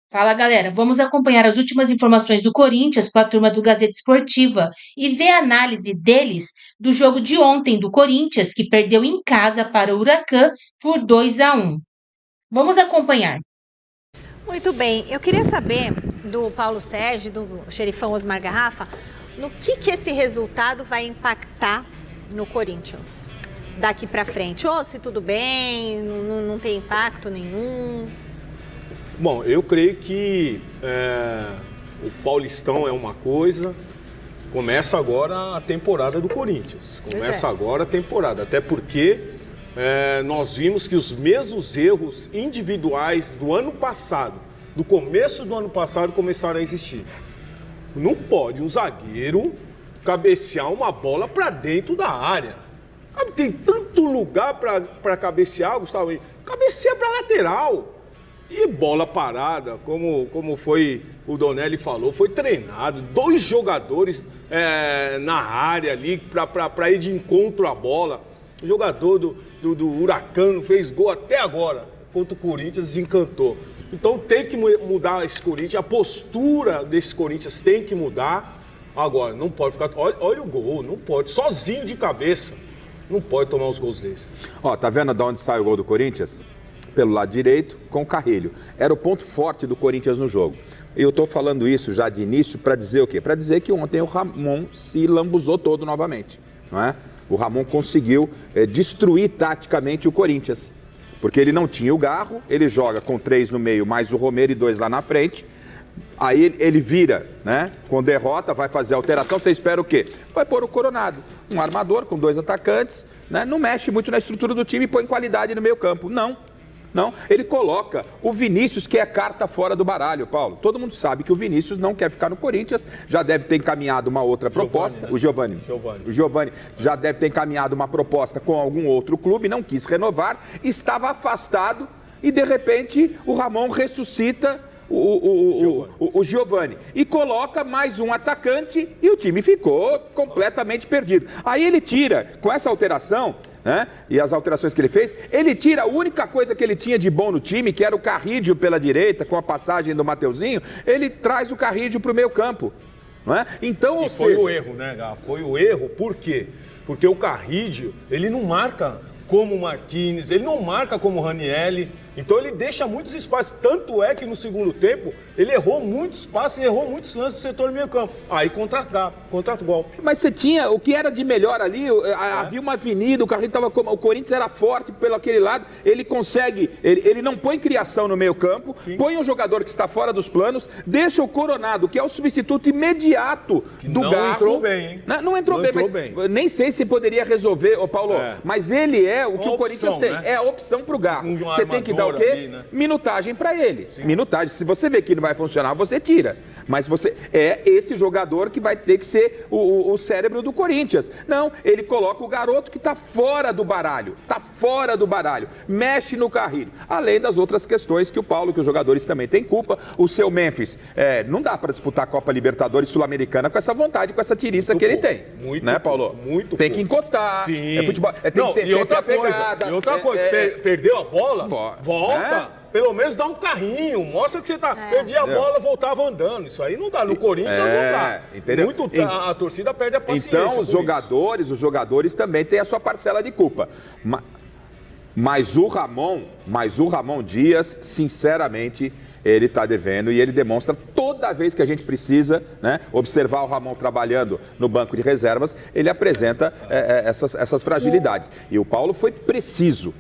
Fala, galera. Vamos acompanhar as últimas informações do Corinthians com a turma do Gazeta Esportiva e ver a análise deles do jogo de ontem do Corinthians, que perdeu em casa para o Huracan por 2-1. Vamos acompanhar. Muito bem, eu queria saber do Paulo Sérgio, do xerifão Osmar Garrafa, no que esse resultado vai impactar no Corinthians daqui para frente. Ou se tudo bem, não tem impacto nenhum. Bom, eu creio que o Paulistão é uma coisa, começa agora a temporada do Corinthians. Começa agora a temporada, até porque nós vimos que os mesmos erros individuais do ano passado, do começo do ano passado, começaram a existir. Não pode um zagueiro cabecear uma bola para dentro da área. Tem tanto lugar para cabecear, Gustavo. Cabeceia para lateral. E bola parada, como foi o Donelli falou, foi treinado. 2 jogadores na área ali para ir de encontro à bola. O jogador do Huracan fez gol até agora. Contra o Corinthians, desencantou. Então tem que mudar esse Corinthians. A postura desse Corinthians tem que mudar. Agora, não pode ficar... Olha o gol, não pode. Sozinho de cabeça. Não pode tomar os gols desses. Ó, tá vendo de onde sai o gol do Corinthians? Pelo lado direito, com o Carrilho. Era o ponto forte do Corinthians no jogo. E eu estou falando isso já de início para dizer o quê? Para dizer que ontem o Ramon se lambuzou todo novamente, não é? O Ramon conseguiu destruir taticamente o Corinthians. Porque ele não tinha o Garro, ele joga com 3 no meio, mais o Romero e 2 lá na frente. Aí ele vira, né? Com derrota, vai fazer a alteração. Você espera o quê? Vai pôr o Coronado, um armador com 2 atacantes, né? Não mexe muito na estrutura do time e põe qualidade no meio campo. Não, ele coloca o Vinícius, que é carta fora do baralho, Paulo. Todo mundo sabe que o Vinícius não quer ficar no Corinthians, já deve ter encaminhado uma outra proposta. Né? O Giovani já deve ter encaminhado uma proposta com algum outro clube, não quis renovar, estava afastado e de repente o Ramon ressuscita o Giovani e coloca mais um atacante e o time ficou completamente perdido. Aí ele tira, com essa alteração, né, e as alterações que ele fez, ele tira a única coisa que ele tinha de bom no time, que era o Carrídio pela direita, com a passagem do Mateuzinho, ele traz o Carrídio para o meio campo. Não é? Então, ou foi seja... o erro, né, Gá? Foi o erro, por quê? Porque o Carrídio, ele não marca como o Martínez, ele não marca como o Ranielli, então ele deixa muitos espaços, tanto é que no segundo tempo ele errou muitos passes e errou muitos lances do setor do meio campo. Aí contra-golpe. Mas você tinha, o que era de melhor ali, havia uma avenida, o Carrinho estava, o Corinthians era forte pelo aquele lado, ele consegue, ele não põe criação no meio campo, põe um jogador que está fora dos planos, deixa o Coronado, que é o substituto imediato do Garro. Não entrou bem, hein? Não entrou bem, mas nem sei se poderia resolver, Paulo, mas ele é o que o Corinthians tem, é a opção para o Garro. Você tem que dar o quê? Ali, né? Minutagem para ele. Sim. Minutagem. Se você vê que não vai funcionar, você tira. Mas você é esse jogador que vai ter que ser o cérebro do Corinthians. Não, ele coloca o garoto que está fora do baralho. Está fora do baralho. Mexe no Carrilho. Além das outras questões que o Paulo, que os jogadores também têm culpa. O seu Memphis, não dá para disputar a Copa Libertadores Sul-Americana com essa vontade, com essa tiriça muito que ele tem. Muito, né, Paulo? Muito. Tem que encostar. Sim. É futebol. E outra coisa, perdeu a bola, volta. Pelo menos dá um carrinho, mostra que você tá. Perdia a bola, voltava andando. Isso aí não dá. No Corinthians não dá. Entendeu? A torcida perde a paciência. Então, os jogadores também têm a sua parcela de culpa. Mas o Ramon Dias, sinceramente, ele está devendo e ele demonstra toda vez que a gente precisa, né, observar o Ramon trabalhando no banco de reservas, ele apresenta essas fragilidades. E o Paulo foi preciso.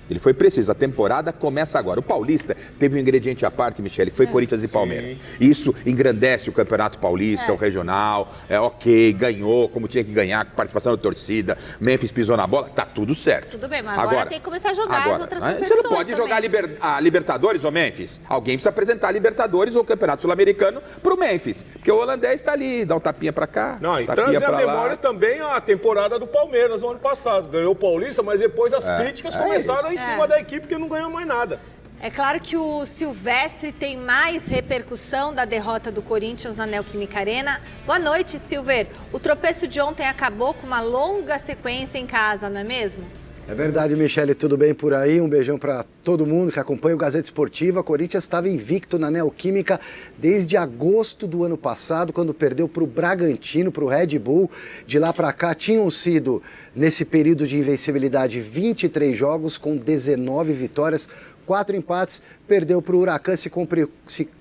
Ele foi preciso. A temporada começa agora. O Paulista teve um ingrediente à parte, Michele, que foi Corinthians e Palmeiras. Isso engrandece o Campeonato Paulista, o regional. Ok, ganhou como tinha que ganhar, com participação da torcida. Memphis pisou na bola, tá tudo certo. Tudo bem, mas agora tem que começar a jogar as outras competições. Você não pode jogar a Libertadores, ô Memphis. Alguém precisa apresentar a Libertadores ou o Campeonato Sul-Americano pro Memphis. Porque o holandês tá ali, dá um tapinha pra cá. Não, e trazer a memória também a temporada do Palmeiras no ano passado. Ganhou o Paulista, mas depois as críticas começaram em cima da equipe que não ganhou mais nada. É claro que o Silvestre tem mais repercussão da derrota do Corinthians na Neoquímica Arena. Boa noite, Silver. O tropeço de ontem acabou com uma longa sequência em casa, não é mesmo? É verdade, Michele, tudo bem por aí? Um beijão para todo mundo que acompanha o Gazeta Esportiva. Corinthians estava invicto na Neoquímica desde agosto do ano passado, quando perdeu para o Bragantino, para o Red Bull. De lá para cá tinham sido, nesse período de invencibilidade, 23 jogos com 19 vitórias, 4 empates, perdeu para o Huracan, se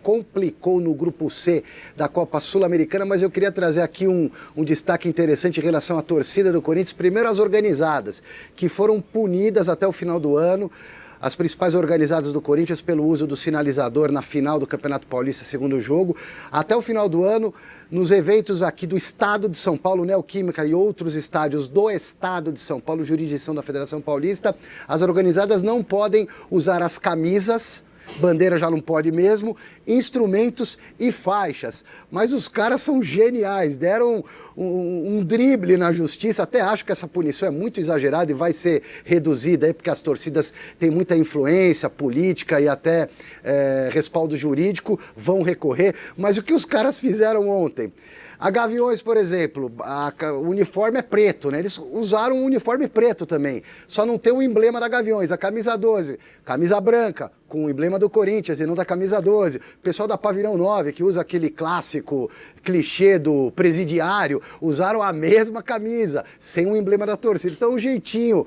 complicou no grupo C da Copa Sul-Americana, mas eu queria trazer aqui um destaque interessante em relação à torcida do Corinthians. Primeiro as organizadas, que foram punidas até o final do ano. As principais organizadas do Corinthians pelo uso do sinalizador na final do Campeonato Paulista, segundo jogo. Até o final do ano, nos eventos aqui do Estado de São Paulo, Neoquímica e outros estádios do Estado de São Paulo, jurisdição da Federação Paulista, as organizadas não podem usar as camisas, bandeira já não pode mesmo, instrumentos e faixas. Mas os caras são geniais, deram um drible na justiça. Até acho que essa punição é muito exagerada e vai ser reduzida, aí, porque as torcidas têm muita influência política e até respaldo jurídico, vão recorrer. Mas o que os caras fizeram ontem? A Gaviões, por exemplo, o uniforme é preto, né? Eles usaram um uniforme preto também, só não tem o emblema da Gaviões. A camisa 12, camisa branca, com o emblema do Corinthians e não da camisa 12. O pessoal da Pavilhão 9, que usa aquele clássico clichê do presidiário, usaram a mesma camisa, sem o emblema da torcida. Então, o jeitinho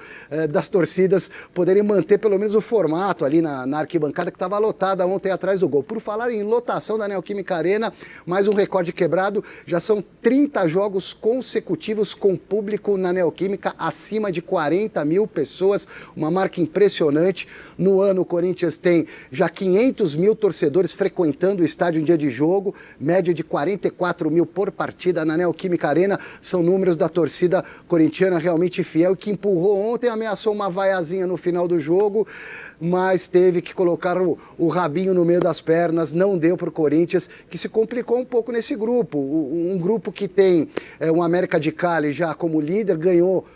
das torcidas poderem manter pelo menos o formato ali na arquibancada, que estava lotada ontem atrás do gol. Por falar em lotação da Neoquímica Arena, mais um recorde quebrado, já são 30 jogos consecutivos com público na Neoquímica, acima de 40 mil pessoas, uma marca impressionante. No ano, o Corinthians tem já 500 mil torcedores frequentando o estádio em dia de jogo, média de 44 mil por partida na Neoquímica Arena. São números da torcida corintiana realmente fiel, que empurrou ontem, ameaçou uma vaiazinha no final do jogo, mas teve que colocar o rabinho no meio das pernas, não deu para o Corinthians, que se complicou um pouco nesse grupo. Um grupo que tem o América de Cali já como líder, ganhou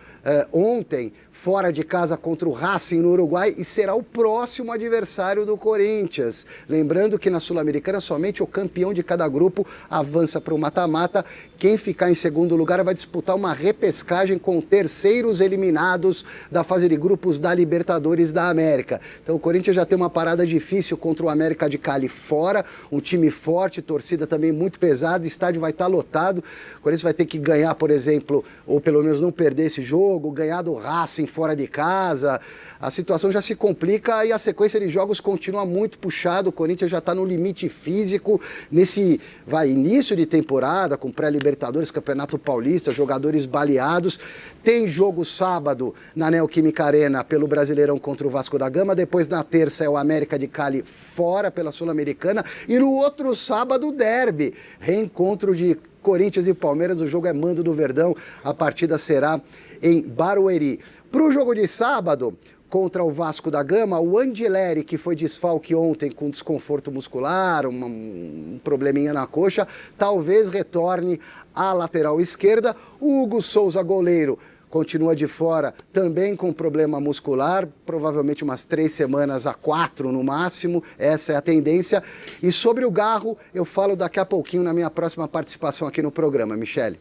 ontem, fora de casa contra o Racing no Uruguai, e será o próximo adversário do Corinthians. Lembrando que na Sul-Americana somente o campeão de cada grupo avança para o mata-mata. Quem ficar em segundo lugar vai disputar uma repescagem com terceiros eliminados da fase de grupos da Libertadores da América. Então o Corinthians já tem uma parada difícil contra o América de Cali fora, um time forte, torcida também muito pesada, estádio vai estar lotado. O Corinthians vai ter que ganhar, por exemplo, ou pelo menos não perder esse jogo, ganhar do Racing fora de casa. A situação já se complica e a sequência de jogos continua muito puxada. O Corinthians já está no limite físico nesse início de temporada, com pré-Libertadores, Campeonato Paulista, jogadores baleados. Tem jogo sábado na Neoquímica Arena pelo Brasileirão contra o Vasco da Gama. Depois, na terça, é o América de Cali fora pela Sul-Americana. E no outro sábado, o derby, reencontro de Corinthians e Palmeiras. O jogo é mando do Verdão. A partida será em Barueri. Para o jogo de sábado, contra o Vasco da Gama, o Angileri, que foi desfalque ontem com desconforto muscular, um probleminha na coxa, talvez retorne à lateral esquerda. O Hugo Souza, goleiro, continua de fora, também com problema muscular, provavelmente umas 3 semanas a 4 no máximo, essa é a tendência. E sobre o Garro, eu falo daqui a pouquinho na minha próxima participação aqui no programa, Michele.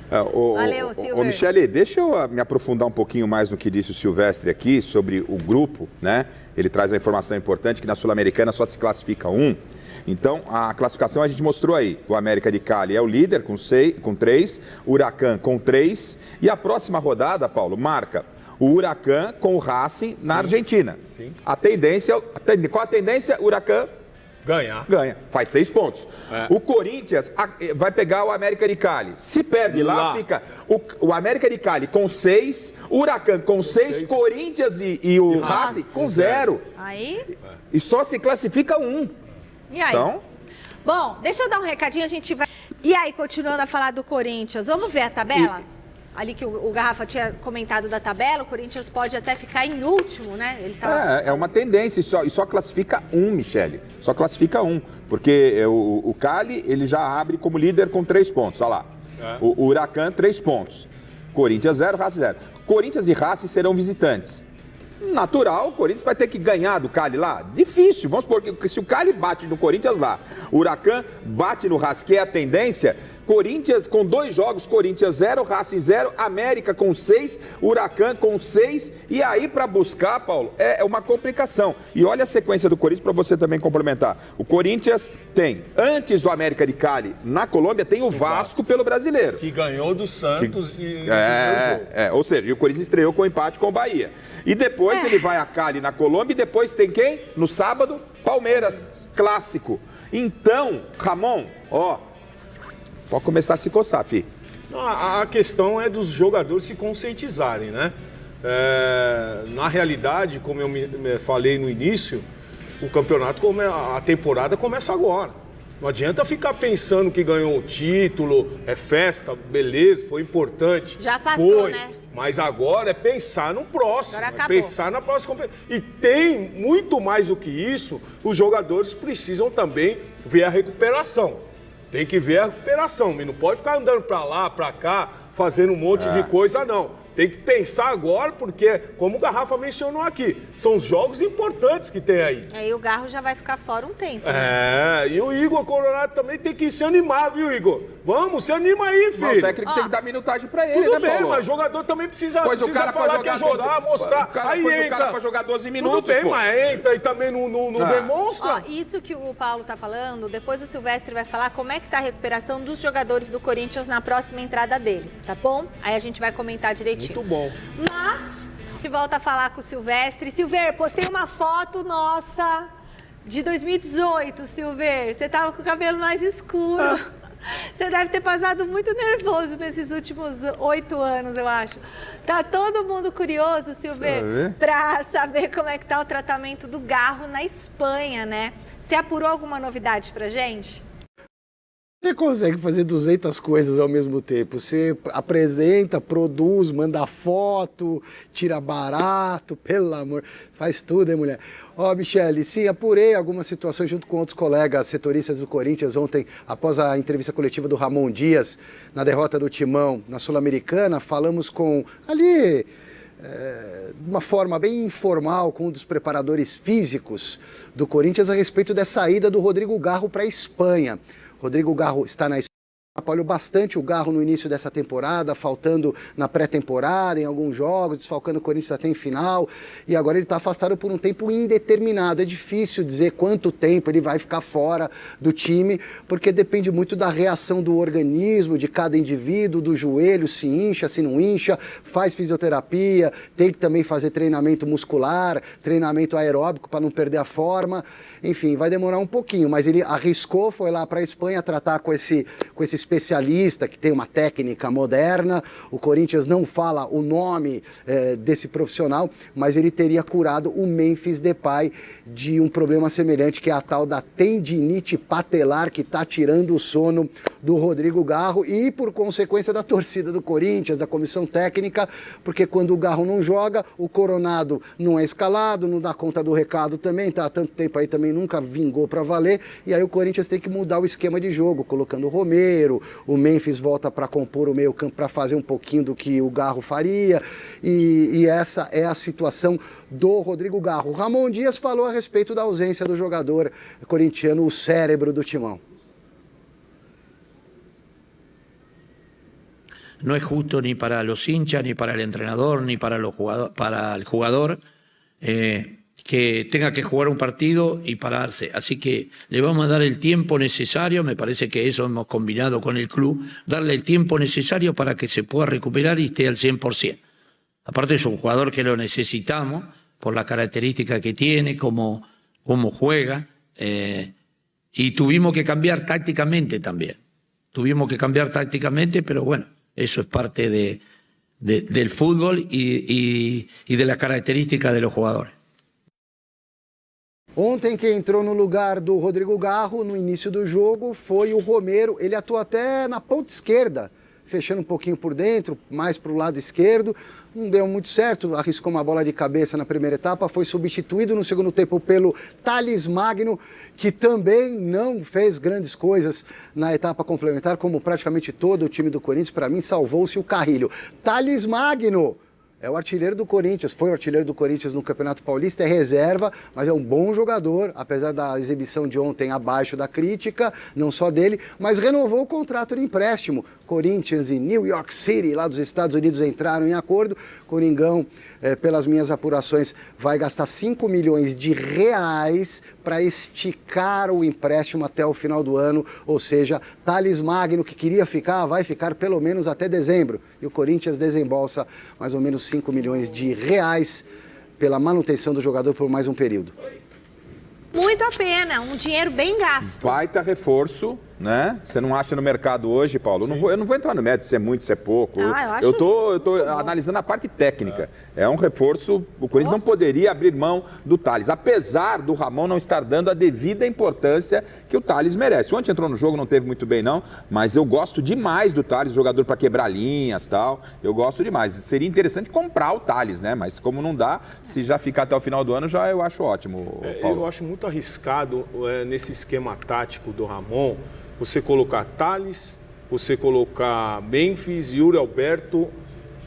Valeu, Silvio. Michele, deixa eu me aprofundar um pouquinho mais no que disse o Silvestre aqui sobre o grupo, né? Ele traz a informação importante que na Sul-Americana só se classifica um. Então, a classificação a gente mostrou aí. O América de Cali é o líder com 3, o Huracan com 3. E a próxima rodada, Paulo, marca o Huracan com o Racing na Argentina. Sim. Qual a tendência? Huracan ganha. Faz 6 pontos. O Corinthians vai pegar o América de Cali. Se perde lá, fica o América de Cali com 6, o Huracan com 6, Corinthians e o Racing com 0. Aí? E só se classifica um. E aí? Então... Bom, deixa eu dar um recadinho, a gente vai... E aí, continuando a falar do Corinthians, vamos ver a tabela? Ali que o Garrafa tinha comentado da tabela, o Corinthians pode até ficar em último, né? Ele tá... É uma tendência, e só classifica um, Michele. Só classifica um, porque o Cali, ele já abre como líder com 3 pontos, olha lá. O Huracan, 3 pontos. Corinthians 0, Racing 0. Corinthians e Racing serão visitantes. Natural, o Corinthians vai ter que ganhar do Cali lá? Difícil, vamos supor que se o Cali bate no Corinthians lá, o Huracan bate no Racing, que é a tendência, Corinthians com 2 jogos, Corinthians 0, Racing 0, América com 6, Huracan com 6, e aí para buscar, Paulo, é uma complicação. E olha a sequência do Corinthians para você também complementar. O Corinthians tem, antes do América de Cali, na Colômbia, tem o Vasco pelo Brasileiro. Que ganhou do Santos ou seja, o Corinthians estreou com empate com o Bahia. E depois ele vai a Cali na Colômbia e depois tem quem? No sábado, Palmeiras, clássico. Então, Ramon, pode começar a se coçar, filho. A questão é dos jogadores se conscientizarem, né? Na realidade, como eu falei no início, o campeonato, a temporada começa agora. Não adianta ficar pensando que ganhou o título, é festa, beleza, foi importante. Já passou, foi, né? Mas agora é pensar no próximo, Agora acabou. pensar na próxima competição. E tem muito mais do que isso, os jogadores precisam também ver a recuperação. Tem que ver a recuperação, e não pode ficar andando para lá, para cá, fazendo um monte de coisa, não. Tem que pensar agora, porque, como o Garrafa mencionou aqui, são os jogos importantes que tem aí. E o Garro já vai ficar fora um tempo. Né? E o Igor Coronado também tem que se animar, viu, Igor? Vamos, se anima aí, filho. Mas o técnico tem que dar minutagem pra ele, Tudo né, Paulo? bem, mas o jogador também precisa O cara falar que é jogar, mostrar. O cara pra jogar 12 minutos, Tudo bem, pô. mas entra e também não demonstra. Isso que o Paulo tá falando, depois o Silvestre vai falar como é que tá a recuperação dos jogadores do Corinthians na próxima entrada dele, tá bom? Aí a gente vai comentar direitinho. Muito bom. Mas, que volta a falar com o Silvestre. Silver, postei uma foto nossa de 2018, Silver. Você tava com o cabelo mais escuro. Você deve ter passado muito nervoso nesses últimos 8 anos, eu acho. Tá todo mundo curioso, Silver, pra saber como é que tá o tratamento do Garro na Espanha, né? Você apurou alguma novidade pra gente? Você consegue fazer 200 coisas ao mesmo tempo. Você apresenta, produz, manda foto, tira barato, pelo amor, faz tudo, hein, mulher? Michele, sim, apurei algumas situações junto com outros colegas setoristas do Corinthians ontem, após a entrevista coletiva do Ramon Dias, na derrota do Timão na Sul-Americana, falamos com, ali, de uma forma bem informal, com um dos preparadores físicos do Corinthians a respeito dessa ida do Rodrigo Garro para a Espanha. Rodrigo Garro está na Espanha, apoiou bastante o Garro no início dessa temporada, faltando na pré-temporada, em alguns jogos, desfalcando o Corinthians até em final, e agora ele está afastado por um tempo indeterminado. É difícil dizer quanto tempo ele vai ficar fora do time, porque depende muito da reação do organismo, de cada indivíduo, do joelho, se incha, se não incha, faz fisioterapia, tem que também fazer treinamento muscular, treinamento aeróbico para não perder a forma. Enfim, vai demorar um pouquinho, mas ele arriscou, foi lá para a Espanha tratar com esse especialista que tem uma técnica moderna. O Corinthians não fala o nome desse profissional, mas ele teria curado o Memphis Depay de um problema semelhante, que é a tal da tendinite patelar, que está tirando o sono do Rodrigo Garro e, por consequência, da torcida do Corinthians, da comissão técnica, porque quando o Garro não joga, o Coronado não é escalado, não dá conta do recado também, tá há tanto tempo aí também, nunca vingou para valer, e aí o Corinthians tem que mudar o esquema de jogo, colocando o Romero, o Memphis volta para compor o meio campo para fazer um pouquinho do que o Garro faria, e essa é a situação do Rodrigo Garro. O Ramon Dias falou a respeito da ausência do jogador corintiano, o cérebro do Timão. No es justo ni para los hinchas, ni para el entrenador, ni para el jugador que tenga que jugar un partido y pararse. Así que le vamos a dar el tiempo necesario, me parece que eso hemos combinado con el club, darle el tiempo necesario para que se pueda recuperar y esté al 100%. Aparte es un jugador que lo necesitamos por la característica que tiene, cómo juega, y tuvimos que cambiar tácticamente también. Tuvimos que cambiar tácticamente, pero bueno, eso es parte del fútbol y de la característica de los jugadores. Ontem quem entrou no lugar do Rodrigo Garro no início do jogo foi o Romero. Ele atuou até na ponta esquerda, fechando um pouquinho por dentro, mais para o lado esquerdo. Não deu muito certo, arriscou uma bola de cabeça na primeira etapa, foi substituído no segundo tempo pelo Thales Magno, que também não fez grandes coisas na etapa complementar, como praticamente todo o time do Corinthians. Para mim, salvou-se o Carrilho. Thales Magno É o artilheiro do Corinthians, foi o artilheiro do Corinthians no Campeonato Paulista, é reserva, mas é um bom jogador, apesar da exibição de ontem abaixo da crítica, não só dele, mas renovou o contrato de empréstimo. Corinthians e New York City, lá dos Estados Unidos, entraram em acordo. Coringão, pelas minhas apurações, vai gastar 5 milhões de reais para esticar o empréstimo até o final do ano, ou seja, Thales Magno, que queria ficar, vai ficar pelo menos até dezembro. E o Corinthians desembolsa mais ou menos 5 milhões de reais pela manutenção do jogador por mais um período. Muito a pena, um dinheiro bem gasto. Baita reforço, né? Você não acha no mercado hoje, Paulo? Eu não vou entrar no mérito se é muito, se é pouco. Eu tô analisando a parte técnica. É um reforço, o Corinthians não poderia abrir mão do Thales, apesar do Ramon não estar dando a devida importância que o Thales merece. Ontem entrou no jogo, não teve muito bem não, mas eu gosto demais do Thales, jogador para quebrar linhas e tal. Eu gosto demais. Seria interessante comprar o Thales, né? Mas como não dá, se já ficar até o final do ano, já eu acho ótimo, Paulo. Eu acho muito arriscado nesse esquema tático do Ramon, você colocar Thales, você colocar Memphis, Yuri Alberto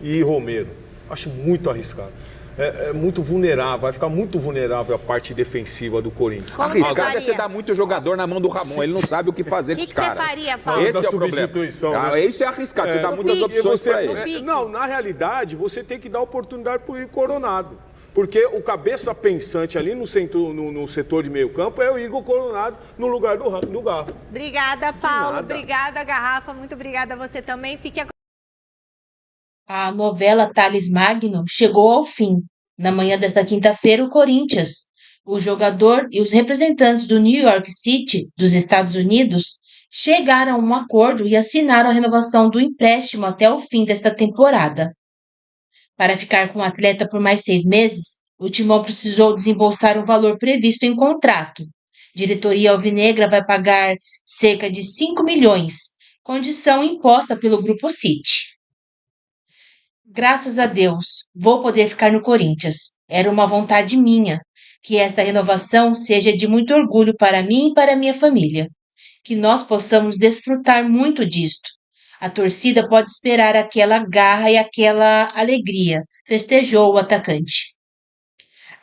e Romero. Acho muito arriscado. É muito vulnerável, vai ficar muito vulnerável a parte defensiva do Corinthians. Como Arriscado é você dar muito jogador na mão do Ramon, Sim. ele não sabe o que fazer com os caras. O que você faria, Paulo? Esse Da é o problema. substituição, né? Isso é arriscado, você dá muitas opções para ele. Não, na realidade, você tem que dar oportunidade para o Igor Coronado. Porque o cabeça pensante ali no setor de meio campo é o Igor Coronado no lugar do Garrafa. Obrigada, Paulo. nada. Obrigada, Garrafa. Muito obrigada a você também. Fique agora. A novela Thales Magno chegou ao fim. Na manhã desta quinta-feira, o Corinthians, o jogador e os representantes do New York City, dos Estados Unidos, chegaram a um acordo e assinaram a renovação do empréstimo até o fim desta temporada. Para ficar com o atleta por mais 6 meses, o Timão precisou desembolsar o valor previsto em contrato. Diretoria alvinegra vai pagar cerca de 5 milhões, condição imposta pelo Grupo City. Graças a Deus, vou poder ficar no Corinthians. Era uma vontade minha. Que esta renovação seja de muito orgulho para mim e para minha família. Que nós possamos desfrutar muito disto. A torcida pode esperar aquela garra e aquela alegria, festejou o atacante.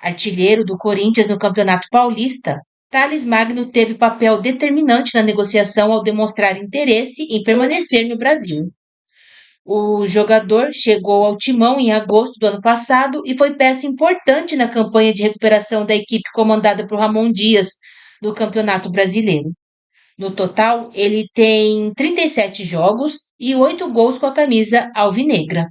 Artilheiro do Corinthians no Campeonato Paulista, Thales Magno teve papel determinante na negociação ao demonstrar interesse em permanecer no Brasil. O jogador chegou ao Timão em agosto do ano passado e foi peça importante na campanha de recuperação da equipe comandada por Ramon Dias do Campeonato Brasileiro. No total, ele tem 37 jogos e 8 gols com a camisa alvinegra.